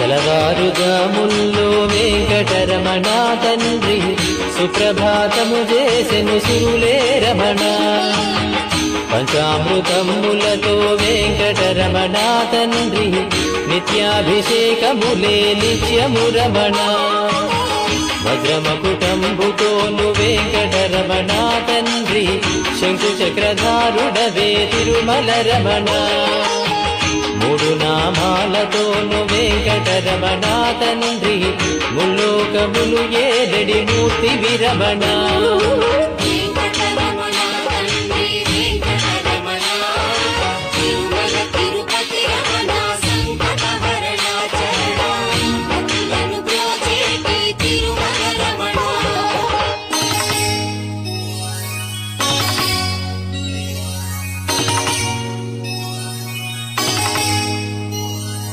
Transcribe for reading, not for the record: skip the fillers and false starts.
తెల్లవారుజాముల్లో వెంకటరమణ తండ్రి సుప్రభాతము చేసెను సిరులే రమణ. పంచామృతములతో వెంకటరమణ తండ్రి నిత్యాభిషేకములే నిత్యము రమణ. వజ్రమకుటంబుతోను వెంకటరమణ తండ్రి శంకు చక్రధారుడవే తిరుమల రమణ. మూడు నామాలతోను వెంకటరమణ తండ్రి ముల్లోకములు ఏదడి మూర్తి విరమణ.